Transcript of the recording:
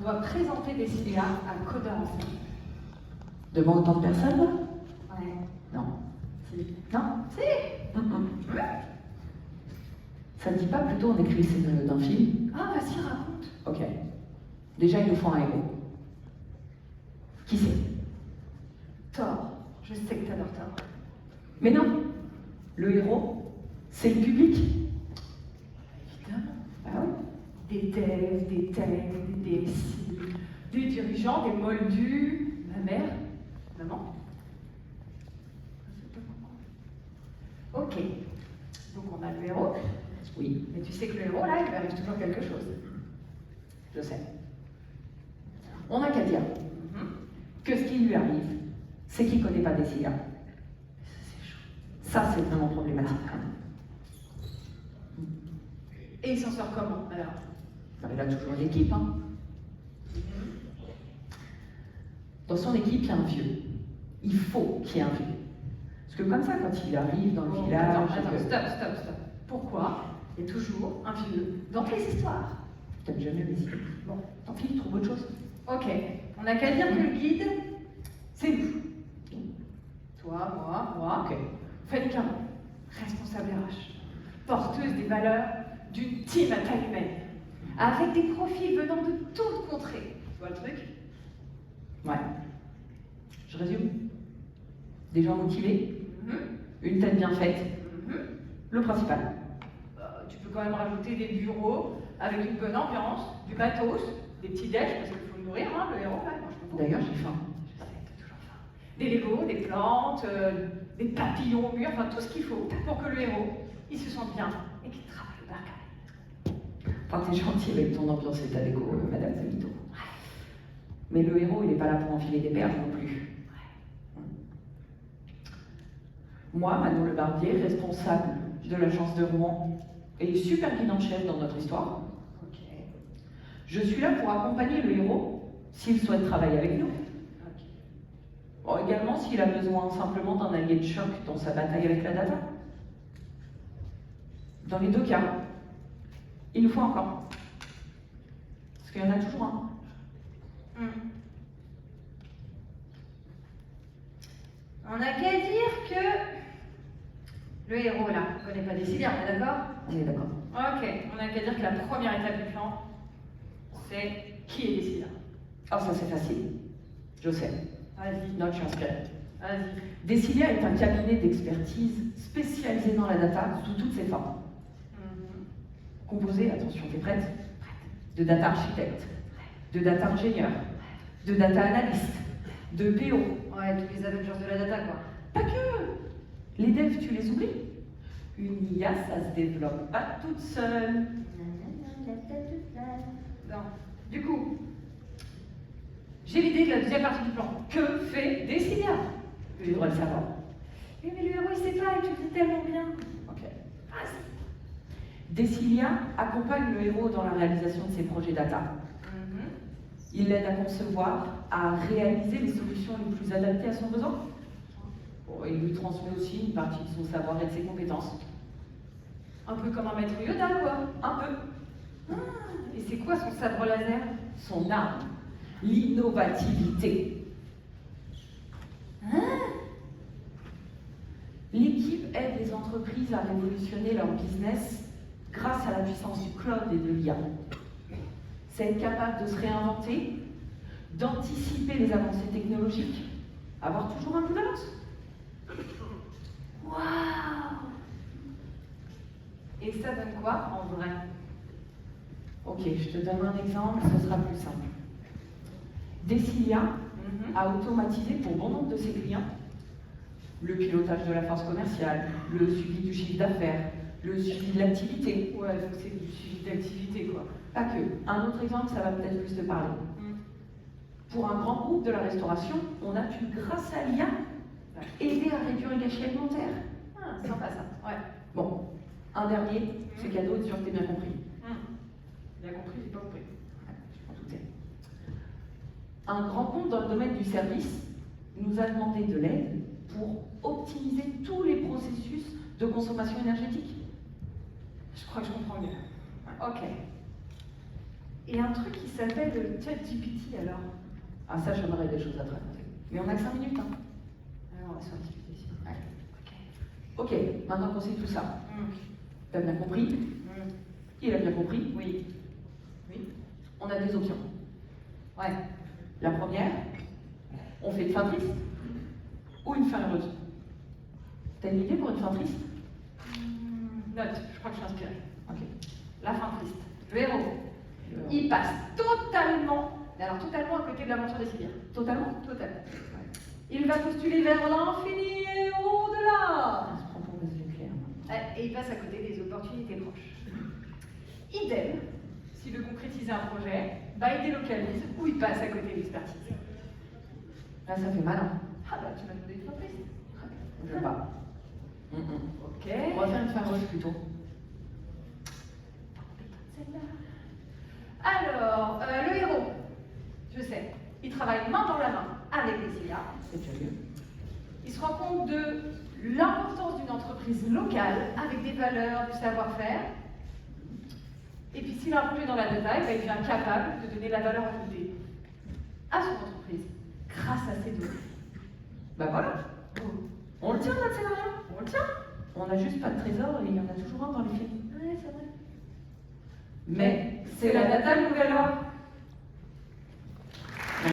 doit présenter Desilia à codeur en scène. Devant autant de personnes, là? Ouais. Non. Si. Non? Si. Ça ne dit pas plutôt on écrit le scénario d'un film? Ah, vas-y, raconte. Ok. Déjà, il nous faut un héros. Qui c'est? Thor. Je sais que t'adores Thor. Mais non! Le héros, c'est le public. Évidemment. Ah oui? Des devs, des techs, des DSI, des dirigeants, des moldus, ma mère, maman. Ok, donc on a le héros, Oui, mais tu sais que le héros, là, il lui arrive toujours quelque chose. je sais. On n'a qu'à dire Mhm. que ce qui lui arrive, c'est qu'il ne connaît pas Desilia. C'est chaud. Ça, c'est vraiment problématique quand même. Et il s'en sort comment, alors? Il a toujours une équipe, hein. Dans son équipe, il y a un vieux. Il faut qu'il y ait un vieux. Parce que comme ça, quand il arrive dans le Bon, village... attends, stop. Pourquoi il y a toujours un vieux dans toutes les histoires? T'aimes jamais les idées. Bon, Tant pis, trouve autre chose. ok, on n'a qu'à dire que le guide, c'est nous. Toi, moi, Ok. Fanny Caron, responsable RH, porteuse des valeurs d'une team à taille humaine, avec des profils venant de toutes contrées. Tu vois le truc? Ouais. Je résume. Des gens motivés, Mhm. une tête bien faite, Mhm. le principal. Tu peux quand même rajouter des bureaux avec une bonne ambiance, du matos, des petits déj, parce qu'il faut le nourrir, hein, le héros, là, moi je comprends. D'ailleurs, j'ai faim. Je sais, t'as toujours faim. Des Legos, des plantes, des papillons au mur, enfin tout ce qu'il faut pour que le héros, il se sente bien et qu'il travaille au barcade. Enfin, t'es gentil avec ton ambiance et ta déco, Madame Zamito. Mais le héros, il n'est pas là pour enfiler des perles non plus. Moi, Manon Le Barbier, responsable de l'agence de Rouen et super guide en chef dans notre histoire, Ok. je suis là pour accompagner le héros s'il souhaite travailler avec nous. Ok. Bon, également s'il a besoin simplement d'un allié de choc dans sa bataille avec la data. Dans les deux cas, il nous faut un plan. Parce qu'il y en a toujours un. On n'a qu'à dire que le héros là, on ne connaît pas Desilia, on est d'accord? On est d'accord. Ok, on n'a qu'à dire que la première étape du plan, c'est qui est Desilia. Ah, ça c'est facile. Je sais. Vas-y, Note, je suis inspirée. vas-y. Desilia est un cabinet d'expertise spécialisé dans la data sous toutes ses formes. Composé, attention, t'es prête? De data architecte, de data ingénieur, de data analyst, de PO. Ouais, tous les Avengers de la data quoi. Pas que! Les devs, tu les oublies? Une IA, ça se développe pas toute seule. Non. Du coup, j'ai l'idée de la deuxième partie du plan. Que fait Desilia? Tu devrais le savoir. Oui, mais le héros il sait pas, et tu le dis tellement bien. Ok. Vas-y. Desilia accompagne le héros dans la réalisation de ses projets data. Il l'aide à concevoir, à réaliser les solutions les plus adaptées à son besoin. Bon, il lui transmet aussi une partie de son savoir et de ses compétences. Un peu comme un maître Yoda quoi. Un peu. Et c'est quoi son sabre laser? Son arme, l'innovativité. L'équipe aide les entreprises à révolutionner leur business grâce à la puissance du cloud et de l'IA. C'est être capable de se réinventer, d'anticiper les avancées technologiques, avoir toujours un coup d'avance. Waouh! Et ça donne quoi en vrai? Ok, je te donne un exemple, ce sera plus simple. Desilia a automatisé pour bon nombre de ses clients le pilotage de la force commerciale, le suivi du chiffre d'affaires, le suivi de l'activité. Ouais, donc c'est du suivi d'activité quoi. Pas que. Un autre exemple, ça va peut-être plus te parler. Pour un grand groupe de la restauration, on a pu, grâce à l'IA, aider à réduire le gâchis alimentaire. Ah, sympa ça. Ouais. Bon, un dernier, c'est cadeau, sûr que t'es bien compris. Bien compris, j'ai pas compris. Ouais, je m'en doutais. Un grand compte dans le domaine du service nous a demandé de l'aide pour optimiser tous les processus de consommation énergétique. Je crois que je comprends mieux. Ok. Et un truc qui s'appelle le ChatGPT alors. Ah ça, j'aimerais des choses à te raconter. Mais on n'a que 5 minutes, hein. Alors on va s'en discuter ici. Ouais. Ok. Ok, maintenant qu'on sait tout ça, t'as bien compris, il a bien compris, Oui. Oui. on a des options. Ouais. La première, on fait une fin triste ou une fin heureuse. T'as une idée pour une fin triste? Note, je crois que je suis inspirée. Ok. La fin triste. Le héros. Il passe totalement, mais alors totalement à côté de l'aventure des Sibériens. Totalement? Totalement. Il va postuler vers l'infini et au-delà. On se prend pour des yeux clairs. Et il passe à côté des opportunités proches. Idem, s'il veut concrétiser un projet, bah il délocalise ou il passe à côté de l'expertise. Là, ça fait mal, hein. Ah bah tu m'as demandé une fin triste. Je veux pas. Ok. On va faire une fin heureuse plutôt. Alors, le héros, je sais, il travaille main dans la main avec les IA. C'est déjà mieux. Il se rend compte de l'importance d'une entreprise locale avec des valeurs, du savoir-faire. Et puis s'il a un projet dans la data, il devient capable de donner la valeur ajoutée à son entreprise grâce à ses données. Bah voilà. On le tient, notre scénario. On le tient. On n'a juste pas de trésor et il y en a toujours un dans les films. Ouais, c'est vrai. Mais C'est la data nouvelle ordre.